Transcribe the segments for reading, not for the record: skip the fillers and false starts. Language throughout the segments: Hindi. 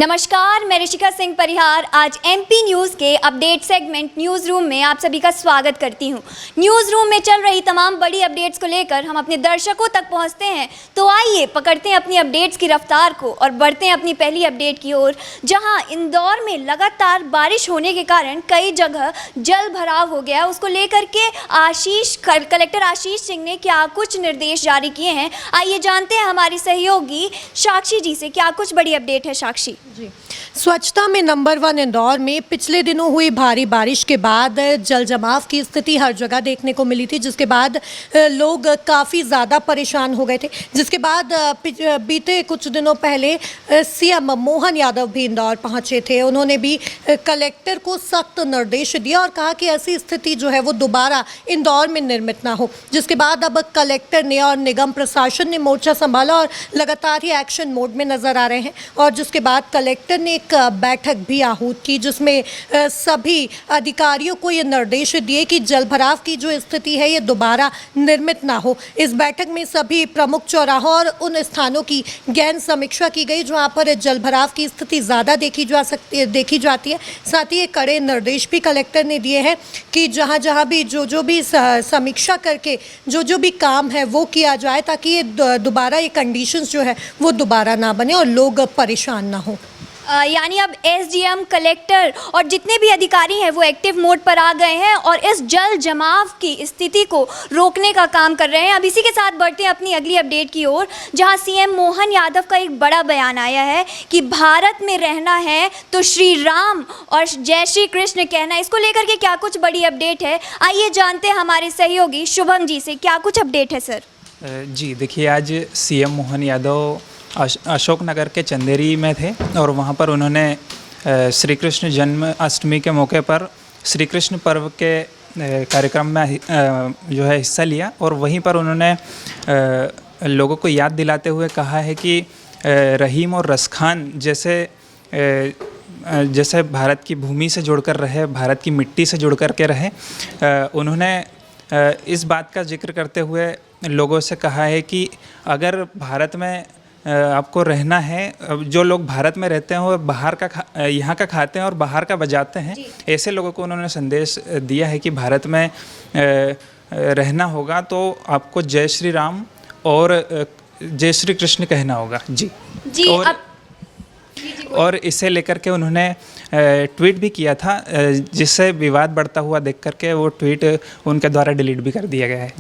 नमस्कार, मैं ऋषिका सिंह परिहार आज एमपी न्यूज़ के अपडेट सेगमेंट न्यूज़ रूम में आप सभी का स्वागत करती हूं। न्यूज़ रूम में चल रही तमाम बड़ी अपडेट्स को लेकर हम अपने दर्शकों तक पहुंचते हैं, तो आइए पकड़ते हैं अपनी अपडेट्स की रफ्तार को और बढ़ते हैं अपनी पहली अपडेट की ओर, जहां इंदौर में लगातार बारिश होने के कारण कई जगह जल भराव हो गया। उसको लेकर के कलेक्टर आशीष सिंह ने क्या कुछ निर्देश जारी किए हैं, आइए जानते हैं हमारी सहयोगी साक्षी जी से क्या कुछ बड़ी अपडेट है। साक्षी जी, स्वच्छता में नंबर 1 इंदौर में पिछले दिनों हुई भारी बारिश के बाद जल जमाव की स्थिति हर जगह देखने को मिली थी, जिसके बाद लोग काफ़ी ज़्यादा परेशान हो गए थे। जिसके बाद बीते कुछ दिनों पहले सीएम मोहन यादव भी इंदौर पहुंचे थे। उन्होंने भी कलेक्टर को सख्त निर्देश दिया और कहा कि ऐसी स्थिति जो है वो दोबारा इंदौर में निर्मित ना हो। जिसके बाद अब कलेक्टर ने और निगम प्रशासन ने मोर्चा संभाला और लगातार ही एक्शन मोड में नज़र आ रहे हैं। और जिसके बाद कलेक्टर ने एक बैठक भी आहूत की, जिसमें सभी अधिकारियों को ये निर्देश दिए कि जलभराव की जो स्थिति है ये दोबारा निर्मित ना हो। इस बैठक में सभी प्रमुख चौराहों और उन स्थानों की गहन समीक्षा की गई जहां पर जलभराव की स्थिति ज़्यादा देखी जाती है। साथ ही ये कड़े निर्देश भी कलेक्टर ने दिए हैं कि जहां भी जो भी समीक्षा करके जो भी काम है वो किया जाए, ताकि ये दोबारा ये कंडीशंस जो है वो दोबारा ना बने और लोग परेशान ना हो। यानी अब एसडीएम, कलेक्टर और जितने भी अधिकारी हैं वो एक्टिव मोड पर आ गए हैं और इस जल जमाव की स्थिति को रोकने का काम कर रहे हैं। अब इसी के साथ बढ़ते हैं अपनी अगली अपडेट की ओर, जहां सीएम मोहन यादव का एक बड़ा बयान आया है कि भारत में रहना है तो श्री राम और जय श्री कृष्ण कहना। इसको लेकर के क्या कुछ बड़ी अपडेट है, आइए जानते हैं हमारे सहयोगी शुभम जी से क्या कुछ अपडेट है। सर जी देखिए, आज सीएम मोहन यादव अशोक नगर के चंदेरी में थे और वहाँ पर उन्होंने श्री कृष्ण जन्माष्टमी के मौके पर श्री कृष्ण पर्व के कार्यक्रम में जो है हिस्सा लिया। और वहीं पर उन्होंने लोगों को याद दिलाते हुए कहा है कि रहीम और रसखान जैसे भारत की भूमि से जुड़कर रहे, भारत की मिट्टी से जुड़ कर के रहे। उन्होंने इस बात का जिक्र करते हुए लोगों से कहा है कि अगर भारत में आपको रहना है, जो लोग भारत में रहते हैं वो बाहर का यहाँ का खाते हैं और बाहर का बजाते हैं, ऐसे लोगों को उन्होंने संदेश दिया है कि भारत में रहना होगा तो आपको जय श्री राम और जय श्री कृष्ण कहना होगा। जी और इसे लेकर के उन्होंने ट्वीट भी किया था, जिससे विवाद बढ़ता हुआ देख करके वो ट्वीट उनके द्वारा डिलीट भी कर दिया गया है।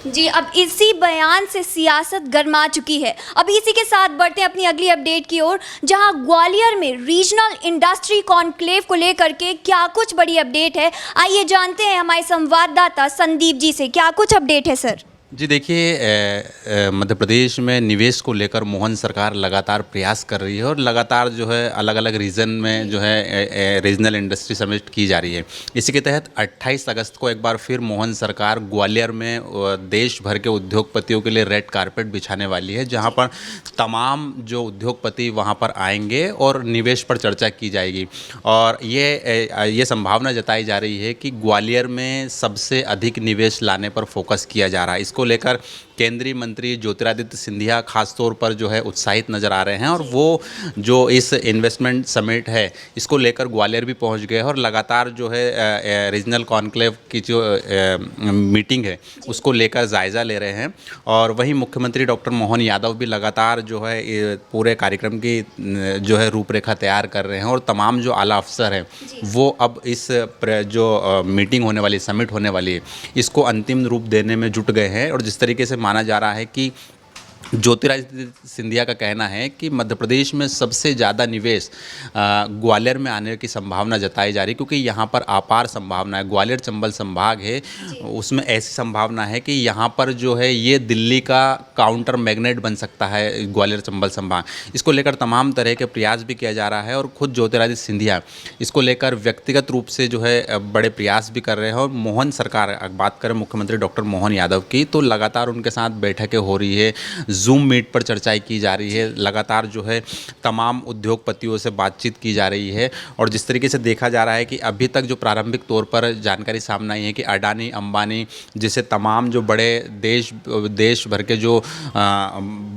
जी, अब इसी बयान से सियासत गर्मा चुकी है। अब इसी के साथ बढ़ते हैं अपनी अगली अपडेट की ओर, जहां ग्वालियर में रीजनल इंडस्ट्री कॉन्क्लेव को लेकर के क्या कुछ बड़ी अपडेट है, आइए जानते हैं हमारे संवाददाता संदीप जी से क्या कुछ अपडेट है। सर जी देखिए, मध्य प्रदेश में निवेश को लेकर मोहन सरकार लगातार प्रयास कर रही है और लगातार जो है अलग अलग रीजन में जो है रीजनल इंडस्ट्री समिट की जा रही है। इसी के तहत 28 अगस्त को एक बार फिर मोहन सरकार ग्वालियर में देश भर के उद्योगपतियों के लिए रेड कारपेट बिछाने वाली है, जहां पर तमाम जो उद्योगपति वहां पर आएंगे और निवेश पर चर्चा की जाएगी। और ये संभावना जताई जा रही है कि ग्वालियर में सबसे अधिक निवेश लाने पर फोकस किया जा रहा है। को लेकर केंद्रीय मंत्री ज्योतिरादित्य सिंधिया खास तौर पर जो है उत्साहित नज़र आ रहे हैं और वो जो इस इन्वेस्टमेंट समिट है इसको लेकर ग्वालियर भी पहुंच गए हैं और लगातार जो है रीजनल कॉन्क्लेव की जो मीटिंग है उसको लेकर जायज़ा ले रहे हैं। और वहीं मुख्यमंत्री डॉक्टर मोहन यादव भी लगातार जो है पूरे कार्यक्रम की जो है रूपरेखा तैयार कर रहे हैं और तमाम जो आला अफसर हैं वो अब इस जो मीटिंग होने वाली, समिट होने वाली है, इसको अंतिम रूप देने में जुट गए हैं। और जिस तरीके से माना जा रहा है कि ज्योतिरादित्य सिंधिया का कहना है कि मध्य प्रदेश में सबसे ज़्यादा निवेश ग्वालियर में आने की संभावना जताई जा रही है, क्योंकि यहाँ पर अपार संभावना है। ग्वालियर चंबल संभाग है, उसमें ऐसी संभावना है कि यहाँ पर जो है ये दिल्ली का काउंटर मैग्नेट बन सकता है ग्वालियर चंबल संभाग। इसको लेकर तमाम तरह के प्रयास भी किया जा रहा है और खुद ज्योतिरादित्य सिंधिया इसको लेकर व्यक्तिगत रूप से जो है बड़े प्रयास भी कर रहे हैं। और मोहन सरकार, बात करें मुख्यमंत्री डॉक्टर मोहन यादव की, तो लगातार उनके साथ बैठकें हो रही है, जूम मीट पर चर्चाएं की जा रही है, लगातार जो है तमाम उद्योगपतियों से बातचीत की जा रही है। और जिस तरीके से देखा जा रहा है कि अभी तक जो प्रारंभिक तौर पर जानकारी सामने आई है कि अडानी, अंबानी जैसे तमाम जो बड़े देश भर के जो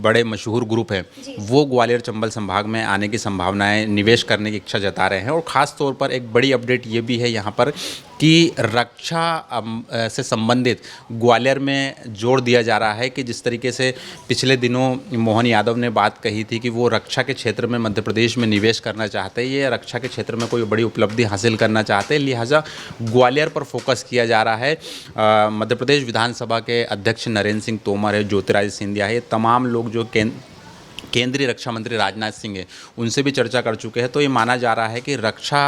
बड़े मशहूर ग्रुप हैं वो ग्वालियर चंबल संभाग में आने की संभावनाएं, निवेश करने की इच्छा जता रहे हैं। और ख़ास तौर पर एक बड़ी अपडेट ये भी है यहाँ पर कि रक्षा से संबंधित ग्वालियर में जोर दिया जा रहा है कि जिस तरीके से पिछले दिनों मोहन यादव ने बात कही थी कि वो रक्षा के क्षेत्र में मध्य प्रदेश में निवेश करना चाहते हैं, ये रक्षा के क्षेत्र में कोई बड़ी उपलब्धि हासिल करना चाहते हैं, लिहाजा ग्वालियर पर फोकस किया जा रहा है। मध्य प्रदेश विधानसभा के अध्यक्ष नरेंद्र सिंह तोमर है, ज्योतिरादित्य सिंधिया है, तमाम लोग जो केंद्रीय रक्षा मंत्री राजनाथ सिंह है उनसे भी चर्चा कर चुके हैं। तो ये माना जा रहा है कि रक्षा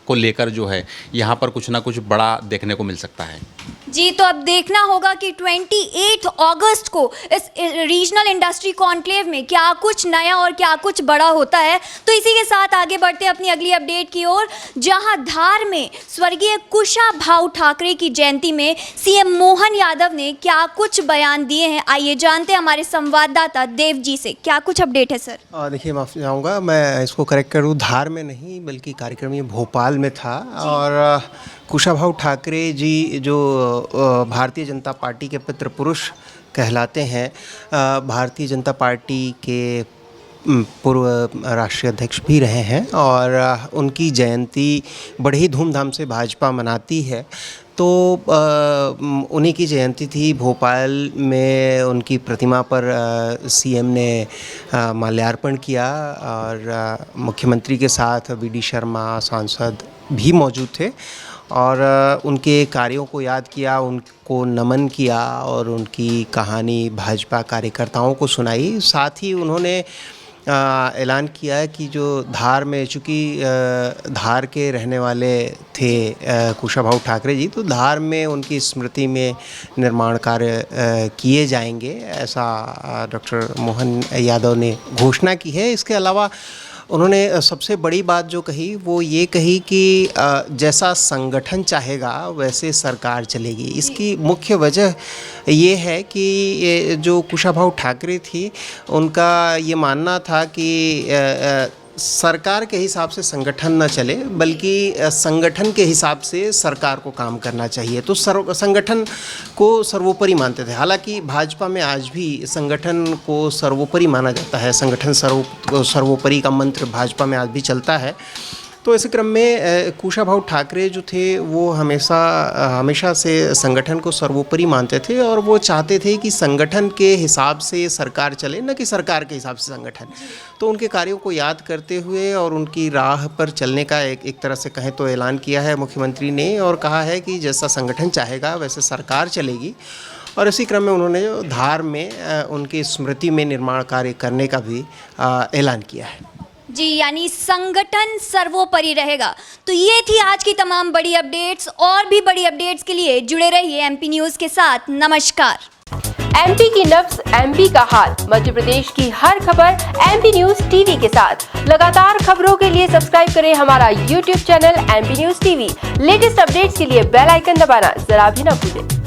को लेकर जो है यहाँ पर कुछ ना कुछ बड़ा देखने को मिल सकता है। जी, तो अब देखना होगा कि 28 अगस्त को इस रीजनल इंडस्ट्री कॉन्क्लेव में क्या कुछ नया और क्या कुछ बड़ा होता है। तो इसी के साथ आगे बढ़ते अपनी अगली अपडेट की ओर, जहां धार में स्वर्गीय कुशाभाऊ ठाकरे की जयंती में सीएम मोहन यादव ने क्या कुछ बयान दिए हैं। आइए जानते हैं हमारे संवाददाता देव जी से, क्या कुछ अपडेट है सर। देखिए, माफ़ी चाहूँगा, मैं इसको करेक्ट करूँ, धार में नहीं बल्कि कार्यक्रम ये भोपाल में था। और कुशाभाऊ ठाकरे जी जो भारतीय जनता पार्टी के पितृ पुरुष कहलाते हैं, भारतीय जनता पार्टी के पूर्व राष्ट्रीय अध्यक्ष भी रहे हैं और उनकी जयंती बड़े ही धूमधाम से भाजपा मनाती है। तो उन्हीं की जयंती थी। भोपाल में उनकी प्रतिमा पर सीएम ने माल्यार्पण किया और मुख्यमंत्री के साथ वीडी शर्मा सांसद भी मौजूद थे और उनके कार्यों को याद किया, उनको नमन किया और उनकी कहानी भाजपा कार्यकर्ताओं को सुनाई। साथ ही उन्होंने ऐलान किया है कि जो धार में, चूँकि धार के रहने वाले थे कुशाभाऊ ठाकरे जी, तो धार में उनकी स्मृति में निर्माण कार्य किए जाएंगे, ऐसा डॉक्टर मोहन यादव ने घोषणा की है। इसके अलावा उन्होंने सबसे बड़ी बात जो कही वो ये कही कि जैसा संगठन चाहेगा वैसे सरकार चलेगी। इसकी मुख्य वजह ये है कि ये जो कुशाभाऊ ठाकरे थी, उनका ये मानना था कि सरकार के हिसाब से संगठन न चले बल्कि संगठन के हिसाब से सरकार को काम करना चाहिए। तो संगठन को सर्वोपरि मानते थे। हालांकि भाजपा में आज भी संगठन को सर्वोपरि माना जाता है, संगठन सर्वोपरि का मंत्र भाजपा में आज भी चलता है। तो इस क्रम में कुशाभाऊ ठाकरे जो थे वो हमेशा से संगठन को सर्वोपरि मानते थे और वो चाहते थे कि संगठन के हिसाब से सरकार चले, न कि सरकार के हिसाब से संगठन। तो उनके कार्यों को याद करते हुए और उनकी राह पर चलने का एक तरह से कहें तो ऐलान किया है मुख्यमंत्री ने और कहा है कि जैसा संगठन चाहेगा वैसे सरकार चलेगी। और इसी क्रम में उन्होंने धार में उनकी स्मृति में निर्माण कार्य करने का भी ऐलान किया है। जी, यानी संगठन सर्वोपरि रहेगा। तो ये थी आज की तमाम बड़ी अपडेट्स। और भी बड़ी अपडेट्स के लिए जुड़े रहिए एमपी न्यूज़ के साथ। नमस्कार। एमपी की नब्ज, एमपी का हाल, मध्य प्रदेश की हर खबर एमपी न्यूज़ टीवी के साथ। लगातार खबरों के लिए सब्सक्राइब करें हमारा YouTube channel MP news TV. Latest updates के लिए बेल आइकन दबाना जरा भी न भूलें।